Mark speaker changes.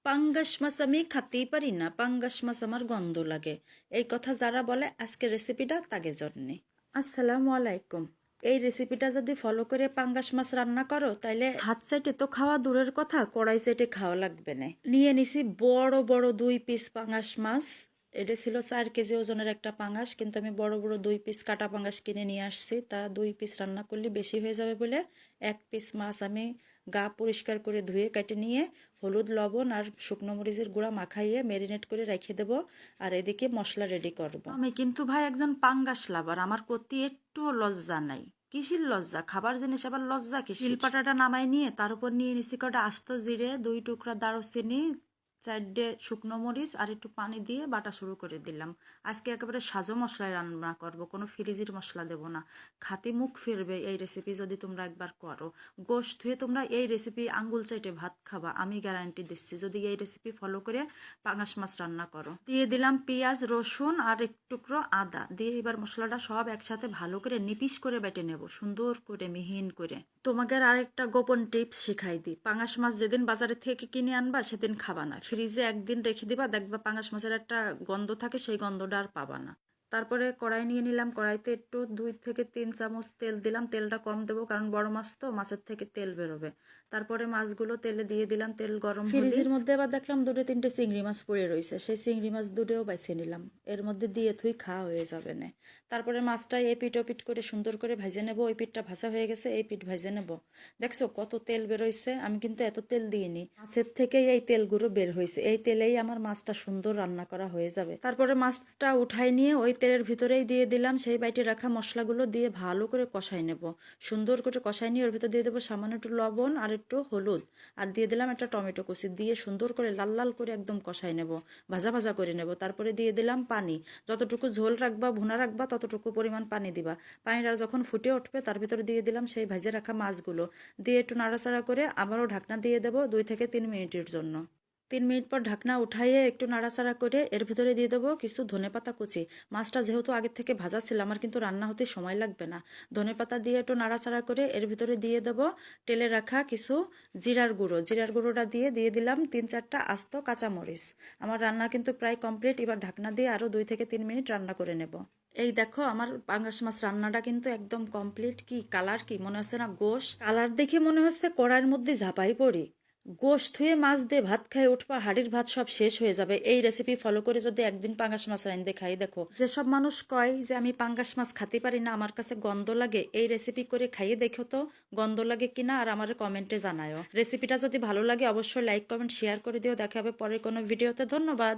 Speaker 1: পাঙ্গাস মাছ আমি খাতেই পারি না, পাঙ্গাস মাছ আমার গন্ধ লাগে। এই কথা যারা বলে আজকের রেসিপিটা তাদের জন্যে। আসসালামু আলাইকুম। এই রেসিপিটা যদি ফলো করে পাঙ্গাস মাছ রান্না করো তাইলে হাত চাইটে তো খাওয়া দূরের কথা, কড়াই চাইটে খাওয়া লাগবে না। নিয়ে নিছি বড় বড় 2 পিস পাঙ্গাস মাছ। এটা ছিল 4 কেজি ওজনের একটা পাঙ্গাস, কিন্তু আমি বড় বড় 2 পিস কাটা পাঙ্গাস কিনে নিয়ে আসছি। তা 2 পিস রান্না করলে বেশি হয়ে যাবে বলে 1 পিস মাছ আমি গা পরিষ্কার করে ধুয়ে কেটে নিয়ে হলুদ লবণ আর শুকনো মরিচের গুঁড়া মাখাইয়ে ম্যারিনেট করে রেখে দেবো। আর এদিকে মশলা রেডি করব। আমি কিন্তু ভাই একজন পাঙ্গাস লাভার, আমার প্রতি একটুও লজ্জা নাই। কিসির লজ্জা? খাবার জিনিস আবার লজ্জা কি? শিলপাটাটা নামাই নিয়ে তার উপর নিয়ে নিচ্ছি কটা আস্ত জিরে, 2 টুকরা দারুচিনি, 4টে শুকনো মরিচ আর একটু পানি দিয়ে বাটা শুরু করে দিলাম। আজকে একেবারে সাজো মশলায় রান্না করব, কোনো ফ্রিজের মশলা দেব না। খাতে মুখ ফিরবে এই রেসিপি যদি তোমরা একবার করো। গোশ ধুয়ে তোমরা এই রেসিপি আঙ্গুল চাইটে ভাত খাবা, আমি গ্যারান্টি দিচ্ছি, যদি এই রেসিপি ফলো করে পাঙাশ মাছ রান্না করো। দিয়ে দিলাম পেঁয়াজ, রসুন আর এক টুকরো আদা দিয়ে এবার মশলাটা সব একসাথে ভালো করে নিপিস করে বেটে নেব, সুন্দর করে মিহিন করে। তোমাকে আর একটা গোপন টিপস শিখাই দিই, পাঙাশ মাছ যেদিন বাজারে থেকে কিনে আনবা সেদিন খাবা না, ফ্রিজে একদিন রেখে দিবা, দেখবা পাঙাশ মাছের একটা গন্ধ থাকে, সেই গন্ধটা আর পাবা না। তারপরে কড়াই নিয়ে নিলাম, কড়াইতে একটু 2 থেকে 3 চামচ তেল দিলাম। তেলটা কম দেবো কারণ বড় মাছ তো, মাছের থেকে তেল বেরোবে। তারপরে মাছগুলো তেলে দিয়ে দিলাম, তেল গরম হলে ফ্রিজের মধ্যে আবার দেখলাম 2-3টে চিংড়ি মাছ পড়ে রয়েছে, সেই চিংড়ি মাছ দুটোও বাইছে নিলাম, এর মধ্যে দিয়ে থুই খাওয়া হয়ে যাবে না। তারপরে মাছটা এই পিঠ ও পিঠ করে সুন্দর করে ভেজে নেব। ওই পিঠটা ভাজা হয়ে গেছে, এই পিঠ ভেজে নেব। দেখছো কত তেল বেরোইছে? আমি কিন্তু এত তেল দিইনি, মাছের থেকেই এই তেলগুলো বের হয়েছে, এই তেলেই আমার মাছটা সুন্দর রান্না করা হয়ে যাবে। তারপরে মাছটা উঠাই নিয়ে ওই তেলের ভিতরেই দিয়ে দিলাম সেই বাইটে রাখা মশলাগুলো, দিয়ে ভালো করে কষাই নেব। সুন্দর করে কষাই নিয়ে ওর ভিতর দিয়ে দেবো সামান্য একটু লবণ আর একটু হলুদ, আর দিয়ে দিলাম একটা টমেটো কুচি, দিয়ে সুন্দর করে লাল লাল করে একদম কষাই নেব, ভাজা ভাজা করে নেব। তারপরে দিয়ে দিলাম পানি, যতটুকু ঝোল রাখবা ভুনা রাখবা ততটুকু পরিমাণ পানি দিবা। পানিটা যখন ফুটে উঠবে তার ভিতরে দিয়ে দিলাম সেই ভেজে রাখা মাছগুলো, দিয়ে একটু নাড়াচাড়া করে আবারও ঢাকনা দিয়ে দেবো 2 থেকে 3 মিনিটের জন্য। 3 মিনিট পর ঢাকনা উঠাইয়ে একটু নাড়াচাড়া করে এর ভিতরে দিয়ে দেবো কিছু ধনেপাতা কুচি। মাছটা যেহেতু আগের থেকে ভাজা ছিল, আমার কিন্তু রান্না হতে সময় লাগবে না। ধনেপাতা দিয়ে একটু নাড়াচাড়া করে এর ভিতরে দিয়ে দেবো টেলে রাখা কিছু জিরার গুঁড়ো। জিরার গুঁড়োটা দিয়ে দিলাম 3-4টা আস্ত কাঁচামরিচ। আমার রান্না কিন্তু প্রায় কমপ্লিট। এবার ঢাকনা দিয়ে আরও 2 থেকে 3 মিনিট রান্না করে নেব। এই দেখো আমার পাঙ্গাস মাছ রান্নাটা কিন্তু একদম কমপ্লিট। কি কালার, কি মনে হচ্ছে না গোশ? কালার দেখে মনে হচ্ছে কড়াইয়ের মধ্যে ঝাঁপাই পড়ি। গোশ ধুয়ে মাছ দিয়ে ভাত খায় উঠবা, হাড়ির ভাত সব শেষ হয়ে যাবে। এই রেসিপি ফলো করে যদি একদিন পাঙ্গাস মাছ রাইন্দে খাই, দেখো যেসব মানুষ কয় যে আমি পাঙ্গাস মাছ খেতে পারি না, আমার কাছে গন্ধ লাগে, এই রেসিপি করে খাইয়ে দেখো তো গন্ধ লাগে কিনা, আর আমার কমেন্টে জানায়ও। রেসিপিটা যদি ভালো লাগে অবশ্যই লাইক কমেন্ট শেয়ার করে দিও। দেখা হবে পরের কোনো ভিডিওতে। ধন্যবাদ।